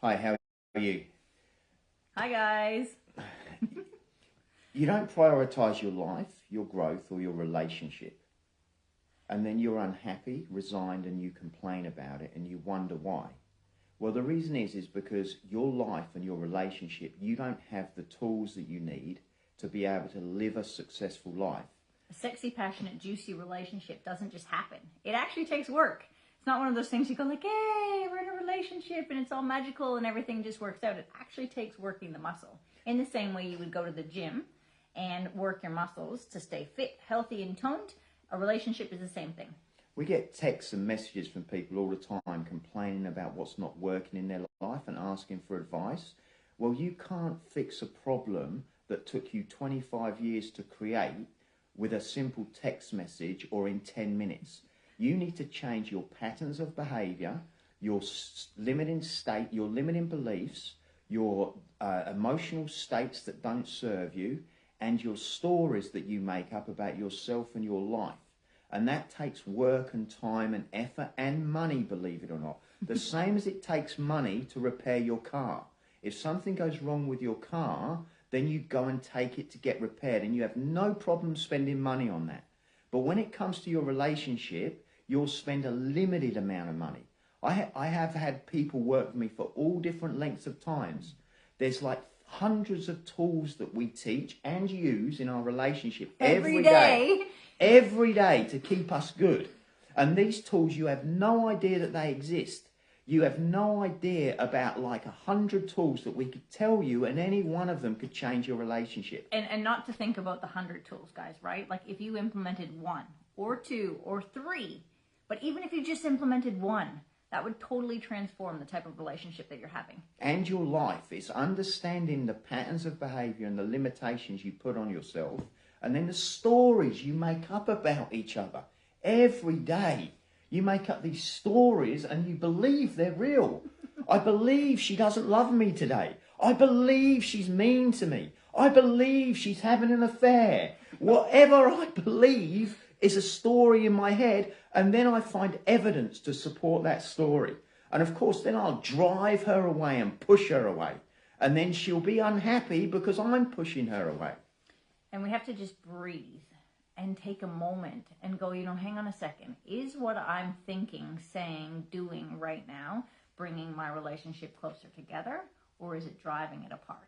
Hi, how are you? Hi guys. You don't prioritize your life, your growth, or your relationship, and then you're unhappy, resigned, and you complain about it and you wonder why. Well, the reason is because your life and your relationship, you don't have the tools that you need to be able to live a successful life. A sexy, passionate, juicy relationship doesn't just happen. It actually takes work. It's not one of those things you go like, hey, we're in a relationship and it's all magical and everything just works out. It actually takes working the muscle. In the same way you would go to the gym and work your muscles to stay fit, healthy, and toned, a relationship is the same thing. We get texts and messages from people all the time complaining about what's not working in their life and asking for advice. Well, you can't fix a problem that took you 25 years to create with a simple text message or in 10 minutes. You need to change your patterns of behavior, your limiting state, your limiting beliefs, your emotional states that don't serve you, and your stories that you make up about yourself and your life. And that takes work and time and effort and money, believe it or not. The same as it takes money to repair your car. If something goes wrong with your car, then you go and take it to get repaired and you have no problem spending money on that. But when it comes to your relationship, you'll spend a limited amount of money. I have had people work with me for all different lengths of times. There's like hundreds of tools that we teach and use in our relationship every day. Every day to keep us good. And these tools, you have no idea that they exist. You have no idea about like 100 tools that we could tell you, and any one of them could change your relationship. And not to think about the 100 tools, guys, right? Like if you implemented one or two or three, but even if you just implemented one, that would totally transform the type of relationship that you're having. And your life. It's understanding the patterns of behavior and the limitations you put on yourself, and then the stories you make up about each other every day. You make up these stories and you believe they're real. I believe she doesn't love me today. I believe she's mean to me. I believe she's having an affair. Whatever I believe is a story in my head, and then I find evidence to support that story. And of course, then I'll drive her away and push her away. And then she'll be unhappy because I'm pushing her away. And we have to just breathe and take a moment and go, hang on a second. Is what I'm thinking, saying, doing right now bringing my relationship closer together, or is it driving it apart?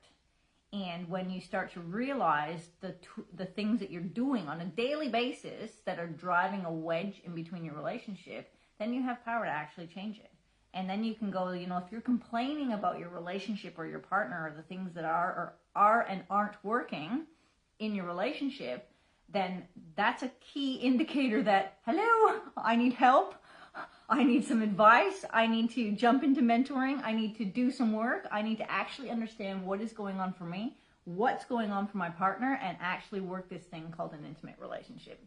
And when you start to realize the things that you're doing on a daily basis that are driving a wedge in between your relationship, then you have power to actually change it. And then you can go, if you're complaining about your relationship or your partner or the things that are and aren't working in your relationship, then that's a key indicator that, hello, I need help. I need some advice. I need to jump into mentoring. I need to do some work. I need to actually understand what is going on for me, what's going on for my partner, and actually work this thing called an intimate relationship.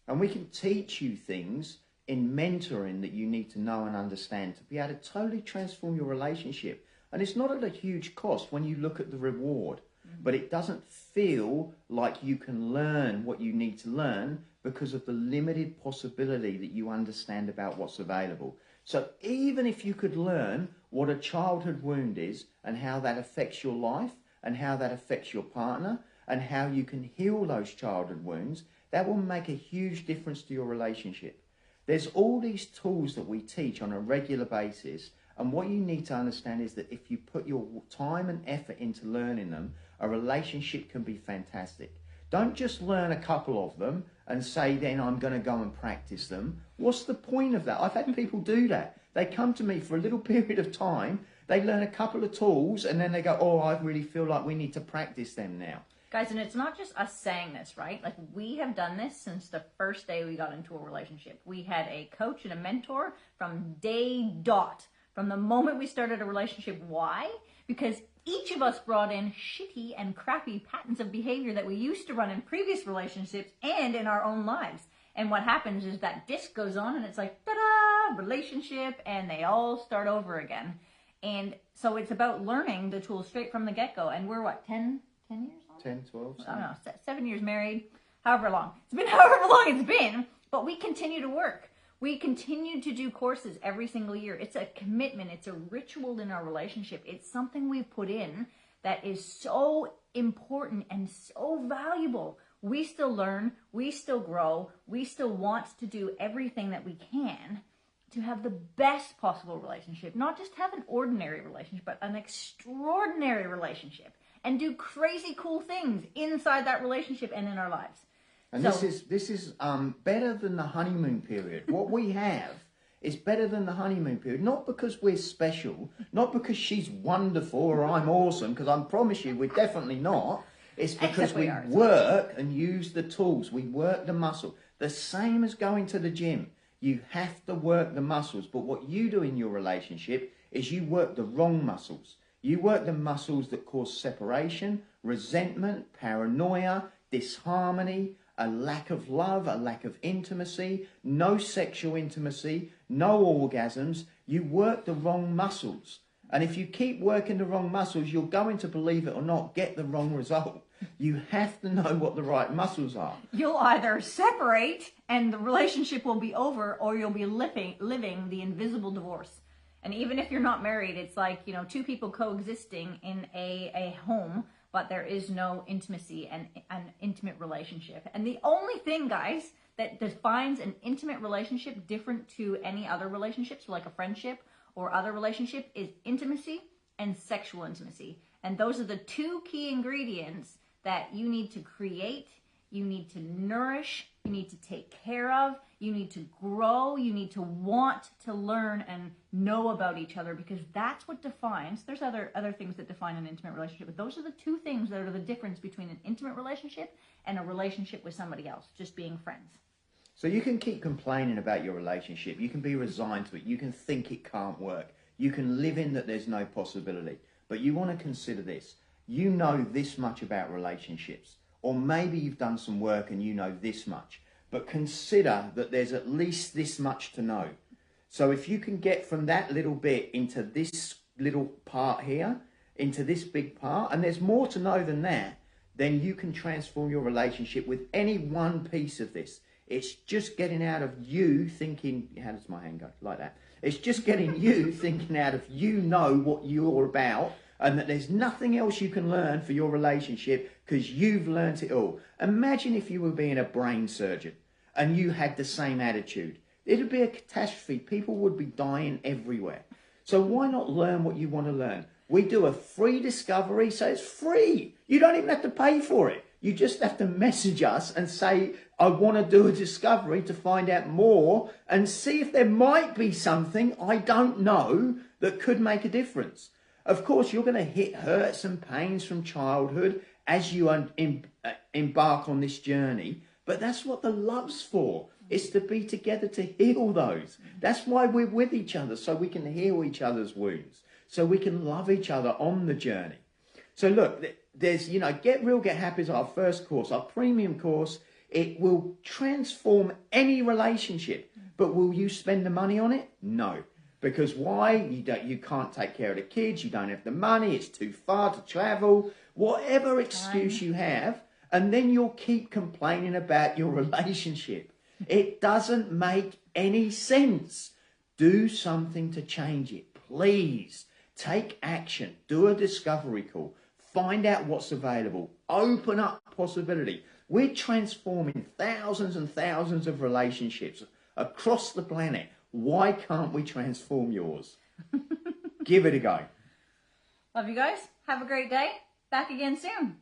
And we can teach you things in mentoring that you need to know and understand to be able to totally transform your relationship. And it's not at a huge cost when you look at the reward. But it doesn't feel like you can learn what you need to learn because of the limited possibility that you understand about what's available. So even if you could learn what a childhood wound is and how that affects your life and how that affects your partner and how you can heal those childhood wounds, that will make a huge difference to your relationship. There's all these tools that we teach on a regular basis, and what you need to understand is that if you put your time and effort into learning them, a relationship can be fantastic. Don't just learn a couple of them and say, then I'm going to go and practice them. What's the point of that? I've had people do that. They come to me for a little period of time, they learn a couple of tools, and then they go, oh, I really feel like we need to practice them now. Guys, and it's not just us saying this, right? Like, we have done this since the first day we got into a relationship. We had a coach and a mentor from day dot. From the moment we started a relationship. Why? Because each of us brought in shitty and crappy patterns of behavior that we used to run in previous relationships and in our own lives. And what happens is that disc goes on and it's like, ta-da, relationship, and they all start over again. And so it's about learning the tools straight from the get-go. And we're what, 10 years on? 10, 12. I don't know, 7 years married, however long. It's been however long it's been, but we continue to work. We continue to do courses every single year. It's a commitment. It's a ritual in our relationship. It's something we've put in that is so important and so valuable. We still learn, we still grow, we still want to do everything that we can to have the best possible relationship. Not just have an ordinary relationship, but an extraordinary relationship. And do crazy cool things inside that relationship and in our lives. And this is better than the honeymoon period. What we have is better than the honeymoon period. Not because we're special, not because she's wonderful or I'm awesome, because I promise you we're definitely not. It's because we work and use the tools. We work the muscle. The same as going to the gym. You have to work the muscles. But what you do in your relationship is you work the wrong muscles. You work the muscles that cause separation, resentment, paranoia, disharmony, a lack of love, a lack of intimacy, no sexual intimacy, no orgasms. You work the wrong muscles. And if you keep working the wrong muscles, you're going to, believe it or not, get the wrong result. You have to know what the right muscles are. You'll either separate and the relationship will be over, or you'll be living the invisible divorce. And even if you're not married, it's like, two people coexisting in a home, but there is no intimacy and an intimate relationship. And the only thing, guys, that defines an intimate relationship different to any other relationships, like a friendship or other relationship, is intimacy and sexual intimacy. And those are the two key ingredients that you need to create, you need to nourish, you need to take care of, you need to grow, you need to want to learn and know about each other, because that's what defines, there's other things that define an intimate relationship, but those are the two things that are the difference between an intimate relationship and a relationship with somebody else, just being friends. So you can keep complaining about your relationship, you can be resigned to it, you can think it can't work, you can live in that there's no possibility, but you want to consider this. You know this much about relationships, or maybe you've done some work and you know this much, but consider that there's at least this much to know. So if you can get from that little bit into this little part here, into this big part, and there's more to know than that, then you can transform your relationship with any one piece of this. It's just getting out of you thinking, how does my hand go? Like that. It's just getting you thinking out of you know what you're about, and that there's nothing else you can learn for your relationship because you've learnt it all. Imagine if you were being a brain surgeon and you had the same attitude. It'd be a catastrophe. People would be dying everywhere. So why not learn what you want to learn? We do a free discovery, so it's free. You don't even have to pay for it. You just have to message us and say, I want to do a discovery to find out more and see if there might be something I don't know that could make a difference. Of course, you're going to hit hurts and pains from childhood as you embark on this journey. But that's what the love's for. It's to be together to heal those. That's why we're with each other, so we can heal each other's wounds, so we can love each other on the journey. So look, there's, Get Real, Get Happy is our first course, our premium course. It will transform any relationship. But will you spend the money on it? No. Because why? You can't take care of the kids, you don't have the money, it's too far to travel, whatever excuse you have, and then you'll keep complaining about your relationship. It doesn't make any sense. Do something to change it, please. Take action, do a discovery call, find out what's available, open up possibility. We're transforming thousands and thousands of relationships across the planet. Why can't we transform yours? Give it a go. Love you guys. Have a great day. Back again soon.